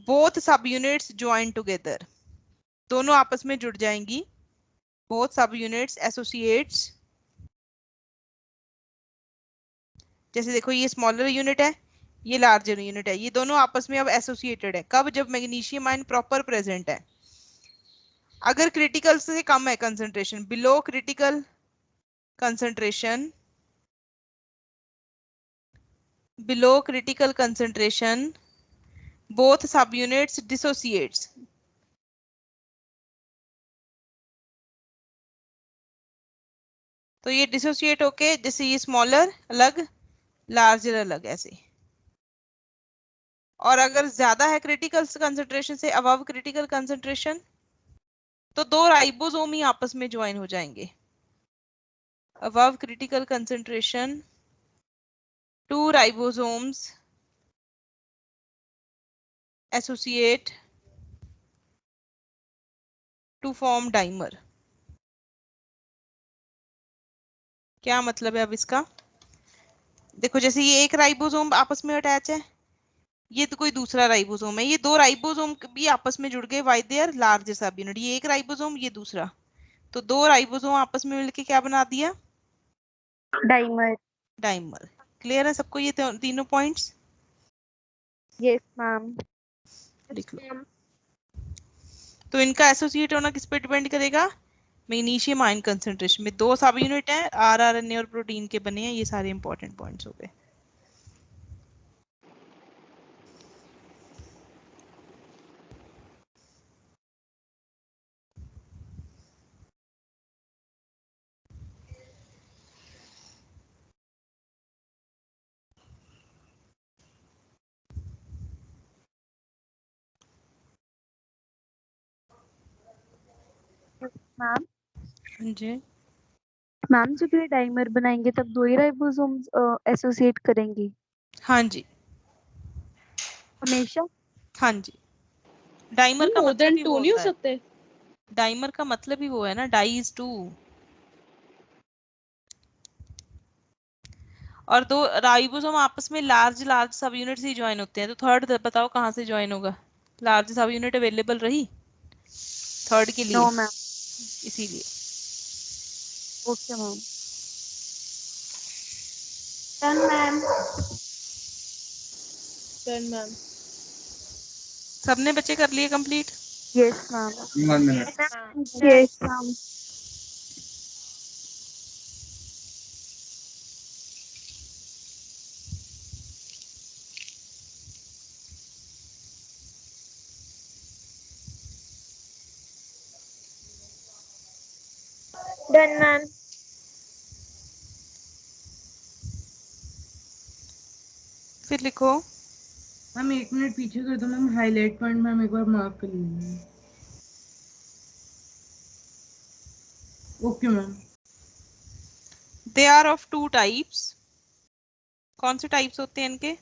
बोथ सब यूनिट्स ज्वाइन टुगेदर, दोनों आपस में जुड़ जाएंगी। बोथ सब यूनिट्स एसोसिएट्स, जैसे देखो ये स्मॉलर यूनिट है, ये लार्जर यूनिट है, ये दोनों आपस में अब एसोसिएटेड है। कब? जब मैग्नीशियम आयन प्रॉपर प्रेजेंट है। अगर क्रिटिकल से कम है concentration, below critical concentration, both subunits dissociates। तो ये डिसोसिएट होके, जैसे ये स्मॉलर अलग, लार्जर अलग, ऐसे। और अगर ज्यादा है क्रिटिकल कंसंट्रेशन से, अबव क्रिटिकल कंसंट्रेशन, तो 2 राइबोसोम ही आपस में ज्वाइन हो जाएंगे। Above critical concentration 2 ribosomes associate to form dimer. क्या मतलब है अब इसका? देखो जैसे ये एक राइबोसोम आपस में अटैच है, ये तो कोई दूसरा राइबोसोम है, ये 2 राइबोसोम भी आपस में जुड़ गए बाय देयर लार्ज सब यूनिट। ये एक राइबोसोम, ये दूसरा, तो 2 राइबोसोम आपस में मिलके क्या बना दिया? डाइमर। क्लियर है सबको ये तीनों पॉइंट्स? Yes ma'am. लिख लो। तो इनका एसोसिएट होना किस पे डिपेंड करेगा? मैग्नीशियम आयन कंसंट्रेशन में। 2 सब यूनिट है, आरएनए और प्रोटीन के बने हैं। ये सारे इंपॉर्टेंट पॉइंट्स हो गए। मैम जी मैम जब ये डाइमर बनाएंगे तब 2 ही राइबोसोम्स एसोसिएट करेंगी हाँ जी, हमेशा? हाँ जी। डाइमर का मतलब ही वो नहीं हो होता है। सकते? डाइमर का मतलब ही वो है ना, डाई इज 2। और 2 राइबोसोम आपस में लार्ज सब यूनिट से ज्वाइन होते हैं। तो थर्ड बताओ कहाँ से ज्वाइन होगा? लार्ज सब यूनिट अवेलेबल रही थर्ड के लिए? No ma'am. इसीलिए। Okay ma'am. Done ma'am. Done ma'am. सबने बच्चे कर लिए complete? Yes ma'am. 1 minute. Yes ma'am. Done, ma'am. फिर लिखो। मैम 1 मिनट पीछे कर दो मैम, हाईलाइट पॉइंट मैम एक बार मार्क कर लीजिए। Okay ma'am. They are of 2 types. कौन से टाइप्स होते हैं इनके?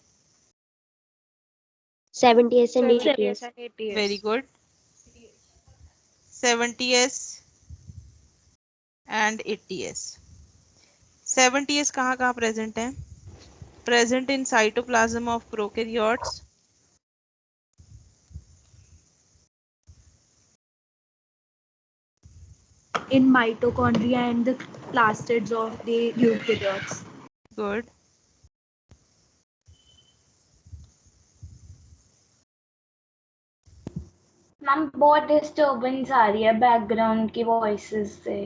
70s and 80s. Very good. 70s and 80s। 70s कहाँ कहाँ प्रेजेंट है? Present in cytoplasm of prokaryotes, In mitochondria and the plastids of the eukaryotes. Good. Ma'am बहुत डिस्टर्बेंस आ रही है बैकग्राउंड की वॉइसेस से।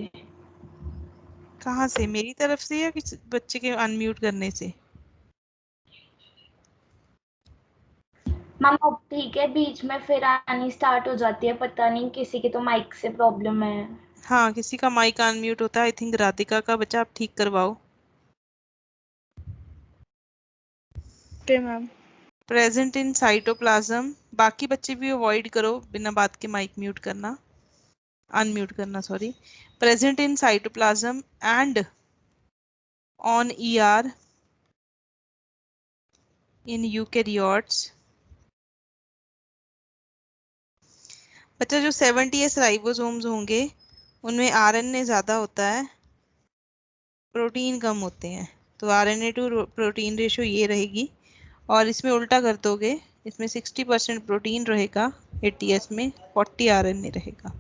कहाँ से? मेरी तरफ से या किसी बच्चे के अनम्यूट करने से? मैम अब ठीक है, बीच में फिर आनी स्टार्ट हो जाती है, पता नहीं किसी की तो माइक से प्रॉब्लम है। हाँ, किसी का माइक अनम्यूट होता है। आई थिंक राधिका का। बच्चा आप ठीक करवाओ। Okay ma'am. Present in cytoplasm. बाकी बच्चे भी अवॉइड करो बिना बात के माइक म्यूट करना, अनम्यूट करना sorry. Present in cytoplasm and on ER in eukaryotes. बच्चा जो 70s राइबोसोम्स होंगे उनमें आरएनए ज्यादा होता है, प्रोटीन कम होते हैं। तो आरएनए टू प्रोटीन रेशियो ये रहेगी। और इसमें उल्टा कर दोगे, इसमें 60% प्रोटीन रहेगा 80s में, 40 आरएनए रहेगा।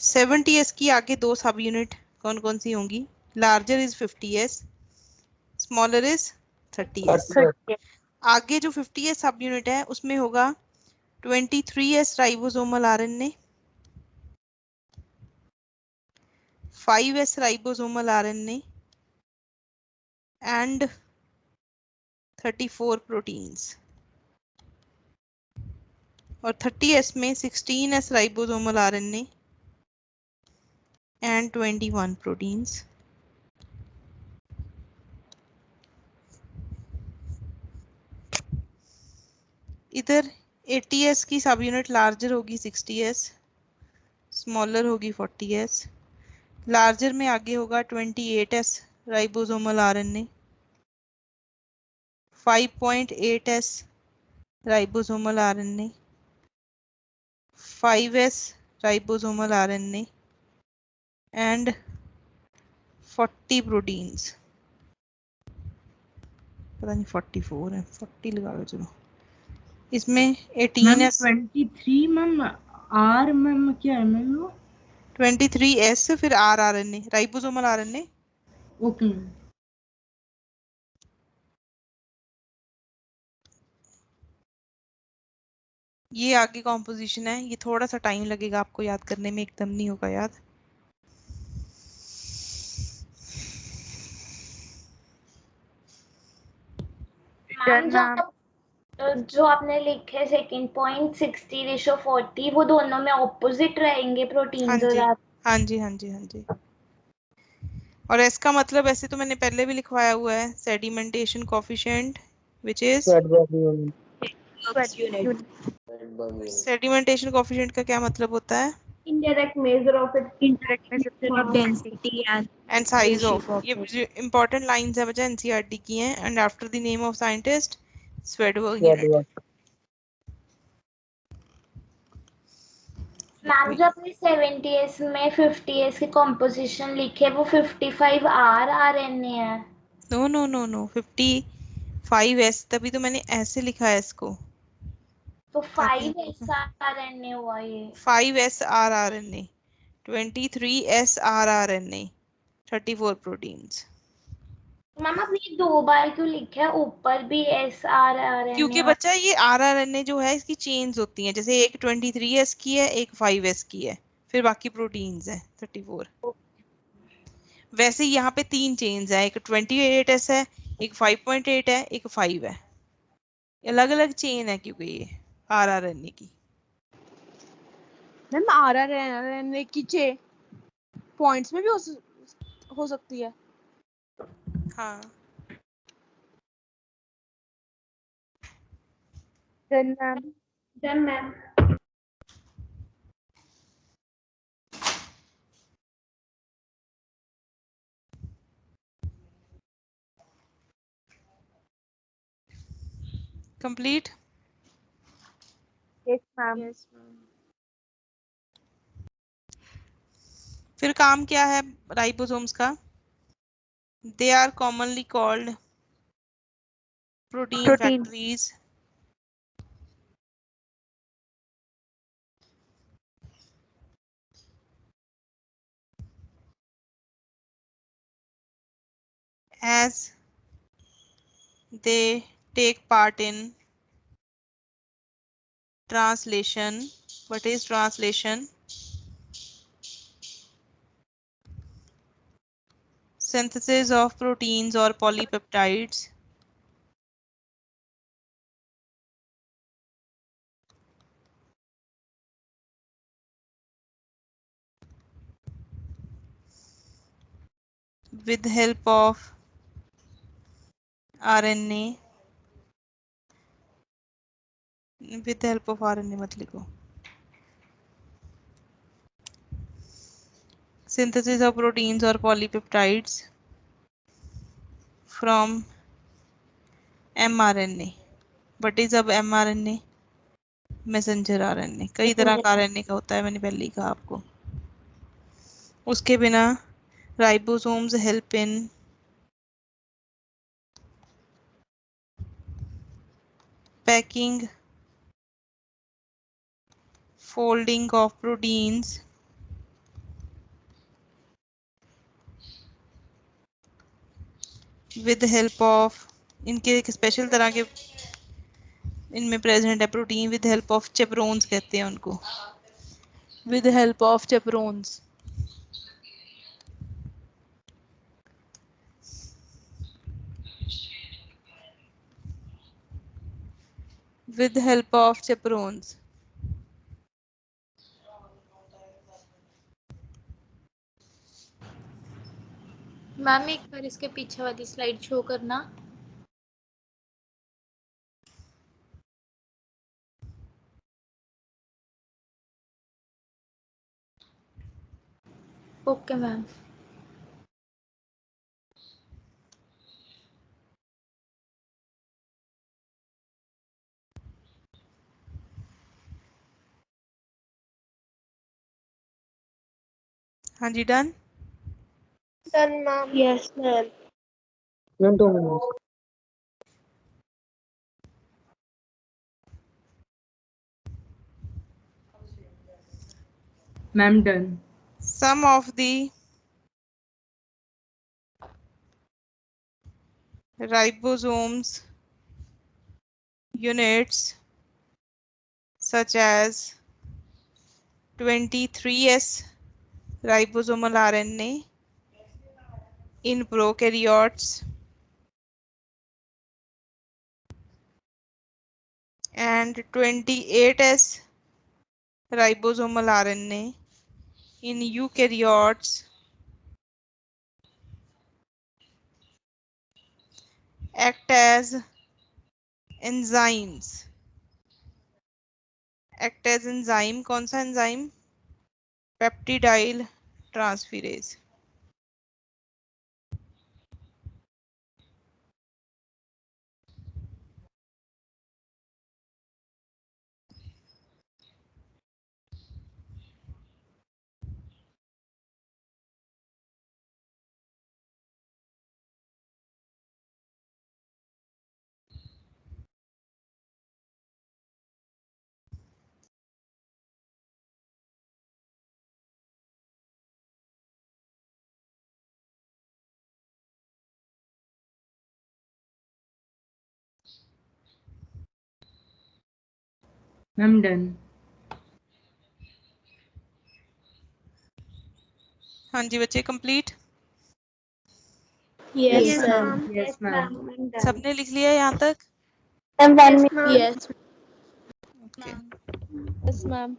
70s की आगे 2 सब यूनिट कौन कौन सी होंगी? Larger is 50s, smaller is 30s। आगे जो 50s सब यूनिट है उसमें होगा 23s ribosomal RNA, 5s ribosomal RNA and 34 proteins. और 30s में 16s ribosomal RNA and 21 proteins. इधर 80s की सब यूनिट लार्जर होगी 60s, स्मॉलर होगी 40s। लार्जर में आगे होगा 28s ribosomal RNA, 5.8s ribosomal RNA, 5s ribosomal RNA and 40 proteins. पता नहीं 44 है, 40 लगा लो चलो। इसमें 18s 23 मैम, आर मैम क्या है मैम वो? 23s फिर are RNA, ribosomal RNA. Okay ma'am. ये आगे कॉम्पोजिशन है, ये थोड़ा सा टाइम लगेगा आपको याद करने में, एकदम नहीं होगा याद। जो आपने लिखे सेकंड पॉइंट 60:40, वो दोनों में ऑपोजिट रहेंगे प्रोटीन्स और हाँ जी हाँ जी हाँ जी। और इसका मतलब ऐसे तो मैंने पहले भी लिखवाया हुआ है, sedimentation coefficient which is sedimentation coefficient का क्या मतलब होता है? Indirect measure of density and size shape of। ये इंपॉर्टेंट लाइंस है बच्चा, एनसीईआरटी की हैं। And after the name of scientist Svedberg unit. Ma'am जो आपने 70s में 50s की कॉम्पोजिशन लिखे वो 55 आरएनए है। No no no no 55s, तभी तो मैंने ऐसे लिखा है इसको। तो 5s आरएनए हुआ ये। 5s RNA, 23s RNA, 34 proteins. Ma'am आपने ये 2 बार क्यों लिखा है? ऊपर भी एस आरएनए। क्योंकि बच्चा ये आरएनए जो है इसकी चेन्स होती हैं, जैसे एक 23s की है, एक 5s की है, फिर बाकी प्रोटीन्स है 34। वैसे यहाँ पे 3 चेन्स है, एक 28s है, एक 5.8 है, एक 5 है। अलग अलग चेन है क्योंकि ये आरएनए की। मैम आरएनए की चेन पॉइंट्स में भी हो सकती है। हाँ Done, ma'am. Done, ma'am. Complete? Yes, ma'am. Yes, ma'am. फिर काम क्या है राइबोसोम्स का? They are commonly called protein factories. As they take part in translation. What is translation? Synthesis of proteins or polypeptides. With help of RNA. With the help of RNA मत लिखो. Synthesis of proteins or polypeptides from mRNA. What is अब mRNA? Messenger RNA. कई तरह का RNA का होता है, मैंने पहले ही कहा आपको. उसके बिना ribosomes help in packing, folding of proteins, with the help of इनके एक स्पेशल तरह के इनमें प्रेजेंट है protein with help of chaperones कहते हैं उनको. With help of chaperones. with help of chaperones. Ma'am एक बार इसके पीछे वाली स्लाइड शो करना. Okay ma'am. हाँ जी done. Done, ma'am. Yes, ma'am. Ma'am 2 minute. Ma'am done. Some of the ribosomes units such as 23S ribosomal RNA in prokaryotes and 28S ribosomal RNA in eukaryotes act as enzymes. Act as enzyme. कौन सा enzyme? Peptidyl transferase. Ma'am done. हाँ जी बच्चे complete. Yes, Yes, ma'am. ma'am. Yes ma'am. सबने लिख लिया यहाँ तक? Ma'am, 1 minute. ma'am. Yes. Okay. Yes, ma'am.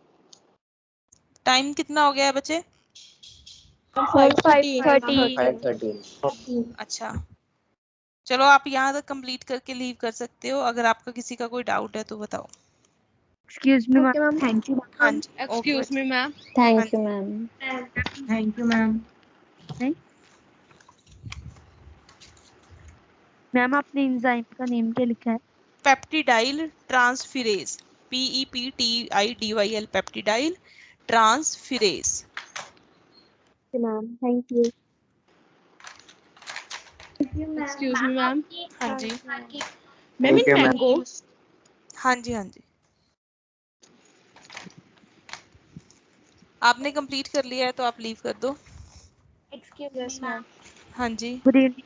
Time कितना हो गया है बच्चे? 5:30. 5:30. 5:30. अच्छा चलो आप यहाँ तक कंप्लीट करके लीव कर सकते हो, अगर आपका किसी का कोई डाउट है तो बताओ। Excuse me okay ma'am, thank you हाँ जी, excuse me ma'am. Thank you ma'am. Thank you ma'am. Ma'am आपने एंजाइम का नेम क्या लिखा है? Peptidyl transferase, PEPTIDYL, peptidyl transferase. Ma'am thank you. Excuse me ma'am. हाँ जी, मैम इन मैंगो। हाँ जी, हाँ जी। आपने कंप्लीट कर लिया है तो आप लीव कर दो। Excuse me ma'am. हाँ जी, गुड इवनिंग।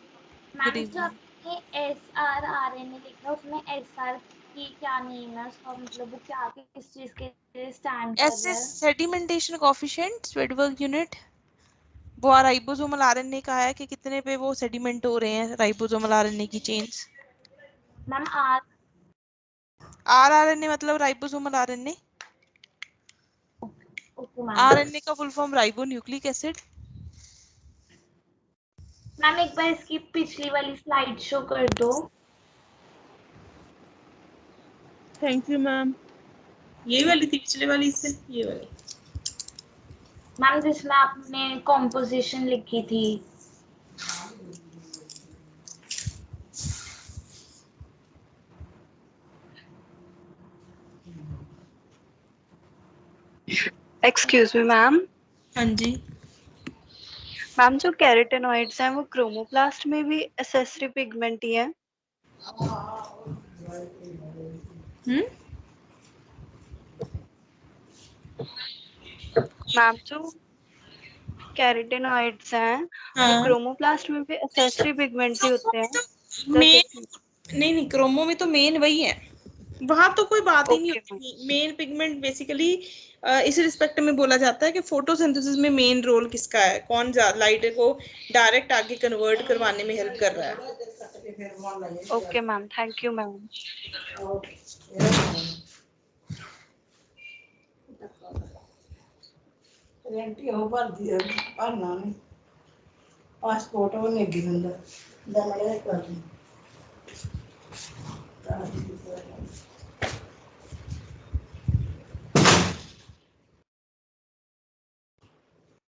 गुड मैम जो इवनिंग। आपने SRRNA लिखा है उसमें SR की क्या नेम है उसका, मतलब वो क्या किस चीज के लिए स्टैंड कर ऐसे रहा है? सेडिमेंटेशन कोएफिशिएंट, स्वेडबर्ग यूनिट, वो राइबोसोमल आरएनए का है कि कितने पे वो सेडिमेंट हो रहे हैं राइबोसोमल आरएनए की चेन्स। मैम आरआरएनए मतलब ribosomal RNA. Okay ma'am. RNA का full form ribonucleic acid. Ma'am एक बार इसकी पिछली वाली स्लाइड शो कर दो। Thank you ma'am. यही वाली थी पिछले वाली, इससे ये वाली। मैम जिसमें आपने कॉम्पोजिशन लिखी थी। Excuse me ma'am. हाँ जी, मैम जो कैरोटेनॉइड्स हैं वो क्रोमोप्लास्ट में भी एसेसरी पिगमेंट ही है? मैम जो कैरोटेनॉइड्स हैं वो हाँ। क्रोमोप्लास्ट में भी एसेसरी पिगमेंट ही होते हैं? मेन नहीं, क्रोमो में तो मेन वही है, वहां तो कोई बात ही नहीं ओके होती। मेन पिगमेंट बेसिकली इस रिस्पेक्ट में बोला जाता है कि फोटोसिंथेसिस में मेन रोल किसका है, कौन लाइट को डायरेक्ट आगे कन्वर्ट करवाने में हेल्प कर रहा है। Okay ma'am, thank you ma'am. Passport वो नहीं गिनदा दमड़े कर